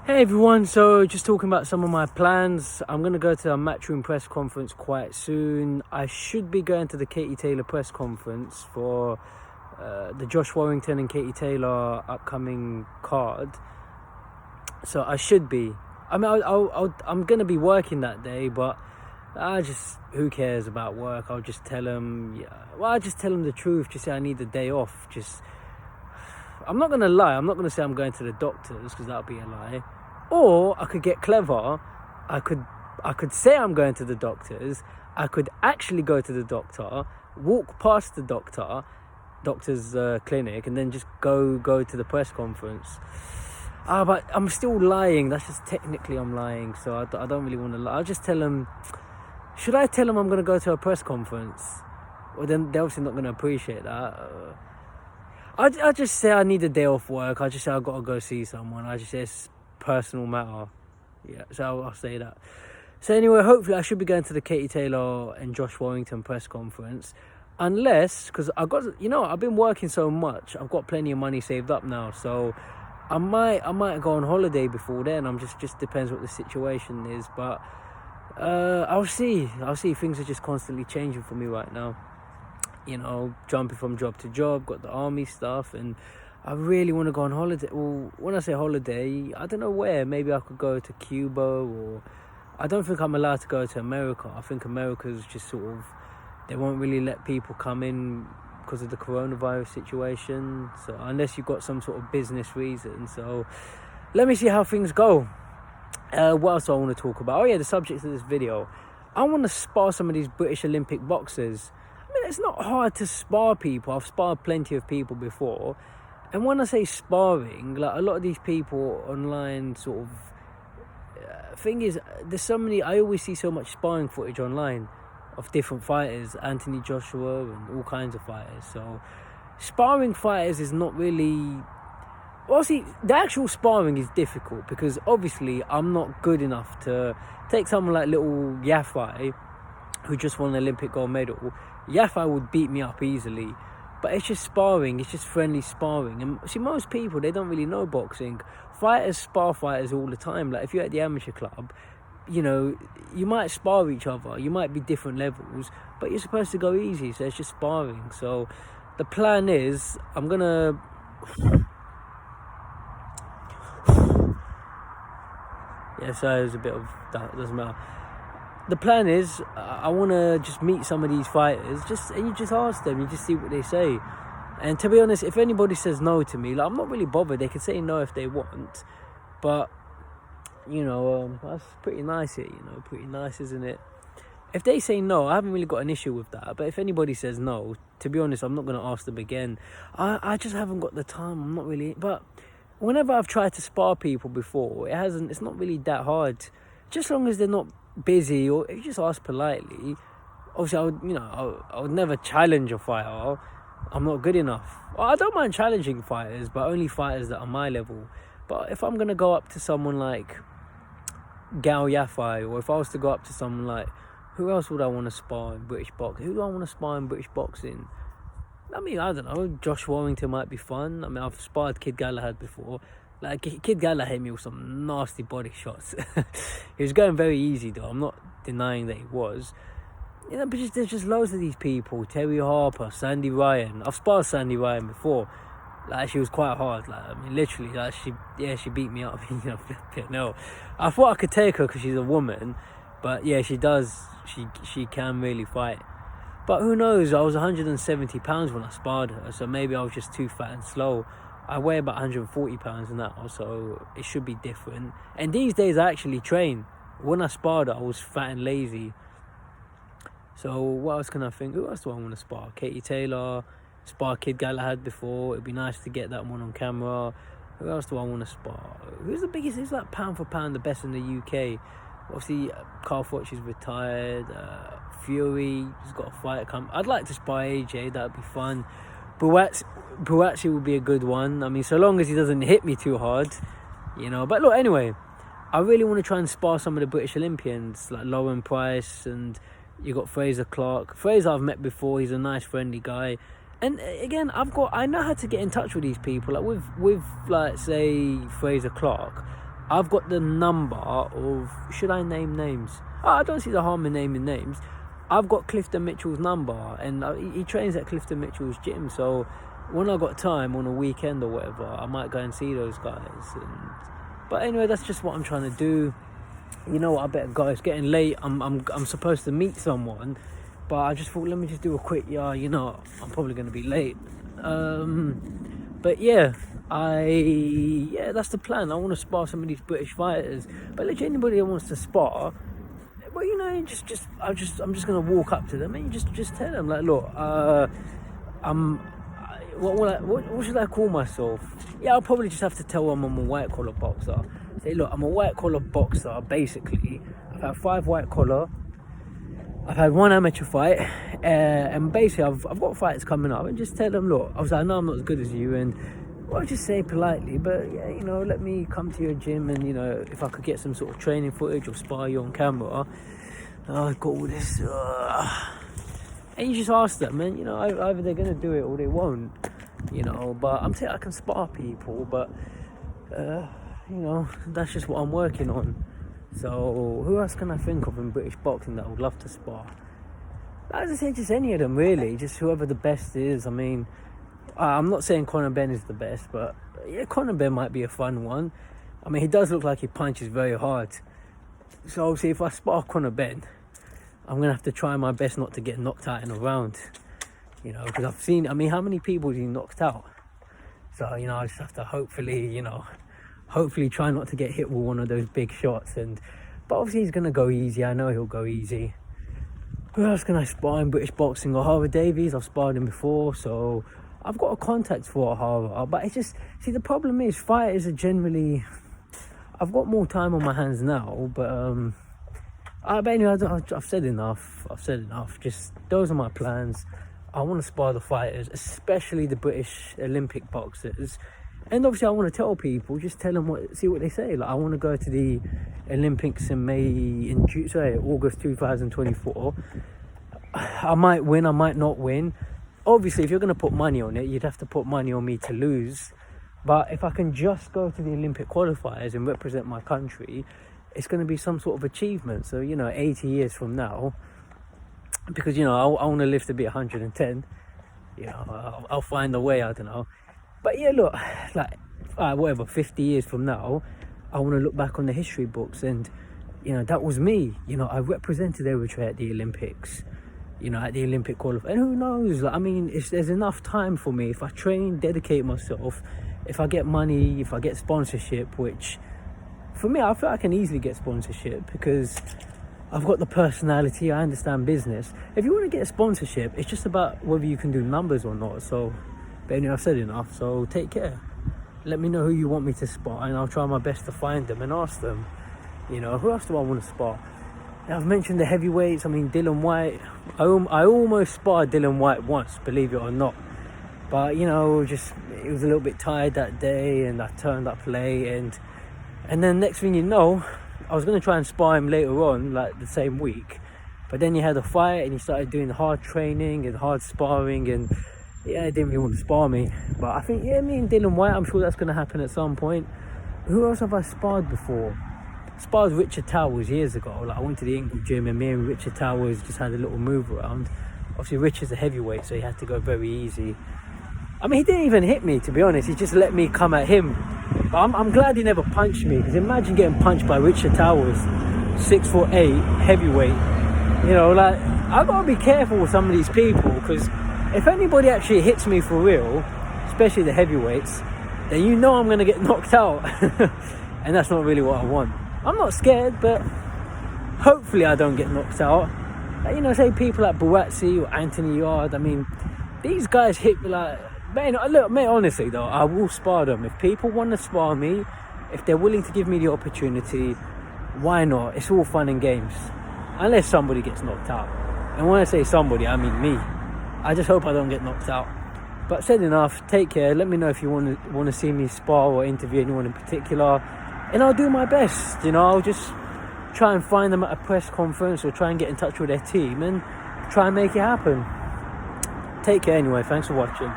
Hey everyone, so just talking about some of my plans. I'm going to go to a Matchroom press conference quite soon. I should be going to the Katie Taylor press conference for the Josh Warrington and Katie Taylor upcoming card. So I should be. I mean, I'm going to be working that day, but who cares about work? I'll just tell them, I'll just tell them the truth. Just say I need the day off. I'm not going to lie. I'm not going to say I'm going to the doctors because that would be a lie. Or I could get clever. I could say I'm going to the doctors. I could actually go to the doctor, walk past the doctor's clinic, and then just go to the press conference. But I'm still lying. That's just technically I'm lying. So I don't really want to lie. I'll just tell them. Should I tell them I'm going to go to a press conference? Well, then they're obviously not going to appreciate that. I just say I need a day off work. I just say I've got to go see someone. I just say it's a personal matter. Yeah, so I'll say that. So anyway, hopefully I should be going to the Katie Taylor and Josh Warrington press conference. Unless, because I've been working so much. I've got plenty of money saved up now. So I might go on holiday before then. Just depends what the situation is. But I'll see. Things are just constantly changing for me right now. Jumping from job to job, got the army stuff, and I really want to go on holiday. Well, when I say holiday, I don't know where. Maybe I could go to Cuba, or I don't think I'm allowed to go to America. I think America's just sort of, they won't really let people come in because of the coronavirus situation. So unless you've got some sort of business reason. So let me see how things go. What else do I want to talk about? Oh yeah, the subject of this video. I want to spar some of these British Olympic boxers. It's not hard to spar people. I've sparred plenty of people before. And when I say sparring, like a lot of these people online thing is, I always see so much sparring footage online of different fighters, Anthony Joshua and all kinds of fighters. So sparring fighters is not really... Well, see, the actual sparring is difficult because obviously I'm not good enough to take someone like little Yafai, who just won an Olympic gold medal. Yafai would beat me up easily, but it's just sparring, it's just friendly sparring. And see, most people, they don't really know boxing. Fighters spar fighters all the time. Like if you're at the amateur club, you might spar each other, you might be different levels, but you're supposed to go easy, so it's just sparring. So the plan is, I'm gonna... Yeah, so there's a bit of that, doesn't matter. The plan is, I want to just meet some of these fighters, and you just ask them, you just see what they say. And to be honest, if anybody says no to me, I'm not really bothered. They can say no if they want, but that's pretty nice here. Pretty nice, isn't it? If they say no, I haven't really got an issue with that. But if anybody says no, to be honest, I'm not going to ask them again. I just haven't got the time. I'm not really. But whenever I've tried to spar people before, it's not really that hard. Just as long as they're not busy, or if you just ask politely. Obviously I would never challenge a fighter. I'm not good enough. I don't mind challenging fighters, but only fighters that are my level. But if I'm gonna go up to someone like Gal Yafai, or if I was to go up to someone like, who else would I want to spar in British boxing? Who do I want to spar in British boxing? I mean, I don't know. Josh Warrington might be fun. I mean, I've sparred Kid Galahad before. Like, Kid Galahad hit me with some nasty body shots. He was going very easy, though. I'm not denying that he was. But there's just loads of these people. Terry Harper, Sandy Ryan. I've sparred Sandy Ryan before. Like, she was quite hard. Like, I mean, literally, like, she beat me up. No. I thought I could take her because she's a woman. But, yeah, she does. She can really fight. But who knows? I was 170 pounds when I sparred her. So maybe I was just too fat and slow. I weigh about 140 pounds now, so it should be different. And these days I actually train. When I sparred her, I was fat and lazy. So what else can I think? Who else do I want to spar? Katie Taylor, spar Kid Galahad before. It'd be nice to get that one on camera. Who else do I want to spar? Who's like pound for pound the best in the UK? Obviously, Carl Froch is retired. Fury has got a fight come. I'd like to spar AJ. That'd be fun. Buatsi would be a good one. I mean, so long as he doesn't hit me too hard, But look, anyway, I really want to try and spar some of the British Olympians, like Lauren Price, and you got Fraser Clark. Fraser I've met before. He's a nice, friendly guy. And again, I know how to get in touch with these people. Like with say Fraser Clark, I've got the number of, should I name names? I don't see the harm in naming names. I've got Clifton Mitchell's number, and he trains at Clifton Mitchell's gym, so when I got time on a weekend or whatever, I might go and see those guys. But anyway, that's just what I'm trying to do. You know what, I better go. It's getting late. I'm supposed to meet someone, but I just thought, let me just do a quick, I'm probably going to be late. But that's the plan. I want to spar some of these British fighters. But literally anybody that wants to spar, well, I'm just gonna walk up to them and just tell them, like, look, what should I call myself? Yeah, I'll probably just have to tell them I'm a white collar boxer. Say, look, I'm a white collar boxer. Basically, I've had 5 white collar. I've had 1 amateur fight, and basically I've got fights coming up, and just tell them, look, I know I'm not as good as you, and I'll just say politely, but let me come to your gym, and if I could get some sort of training footage or spar you on camera, I've got all this, and you just ask them, and either they're gonna do it or they won't, but I'm saying I can spar people, but that's just what I'm working on. So who else can I think of in British boxing that I would love to spar? As I say, just any of them really, just whoever the best is. I mean, I'm not saying Conor Benn is the best, but yeah, Conor Benn might be a fun one. I mean, he does look like he punches very hard. So obviously if I spar Conor Benn, I'm going to have to try my best not to get knocked out in a round. Because I've seen, how many people has he knocked out? So, I just have to hopefully try not to get hit with one of those big shots. But obviously he's going to go easy. I know he'll go easy. Who else can I spar in British boxing? O'Hara Davies, I've sparred him before, so I've got a contact for O'Hara. But it's just, the problem is fighters are generally, I've got more time on my hands now, but anyway, I've said enough. Just, those are my plans. I want to spar the fighters, especially the British Olympic boxers. And obviously I want to tell people, just tell them see what they say. Like, I want to go to the Olympics in August 2024. I might win, I might not win. Obviously, if you're going to put money on it, you'd have to put money on me to lose. But if I can just go to the Olympic qualifiers and represent my country, it's going to be some sort of achievement. So, 80 years from now, because, I want to live to be 110. I'll find a way, I don't know. But yeah, look, 50 years from now, I want to look back on the history books and, that was me. I represented Eritrea at the Olympics, at the Olympic qualifier. And who knows, there's enough time for me if I train, dedicate myself, if I get money, if I get sponsorship, which, for me, I feel I can easily get sponsorship because I've got the personality, I understand business. If you want to get a sponsorship, it's just about whether you can do numbers or not. So, but anyway, I've said enough, so take care. Let me know who you want me to spar, and I'll try my best to find them and ask them, who else do I want to spar? I've mentioned the heavyweights. Dillian Whyte. I almost sparred Dillian Whyte once, believe it or not. But, it was a little bit tired that day, and I turned up late, and then next thing you know, I was going to try and spar him later on, like the same week. But then he had a fight, and he started doing hard training and hard sparring, and yeah, he didn't really want to spar me. But I think, me and Dillian Whyte, I'm sure that's going to happen at some point. Who else have I sparred before? Sparred Richard Towers years ago. I went to the Ingle gym, and me and Richard Towers just had a little move around. Obviously, Richard's a heavyweight, so he had to go very easy. He didn't even hit me, to be honest. He just let me come at him. But I'm glad he never punched me, because imagine getting punched by Richard Towers, 6'8", heavyweight. I've got to be careful with some of these people, because if anybody actually hits me for real, especially the heavyweights, then I'm going to get knocked out. And that's not really what I want. I'm not scared, but hopefully I don't get knocked out. Say people like Buatsi or Anthony Yard. These guys hit me like... mate, honestly though, I will spar them. If people want to spar me, if they're willing to give me the opportunity, why not? It's all fun and games. Unless somebody gets knocked out. And when I say somebody, I mean me. I just hope I don't get knocked out. But said enough, take care. Let me know if you want to see me spar or interview anyone in particular. And I'll do my best. I'll just try and find them at a press conference or try and get in touch with their team and try and make it happen. Take care anyway. Thanks for watching.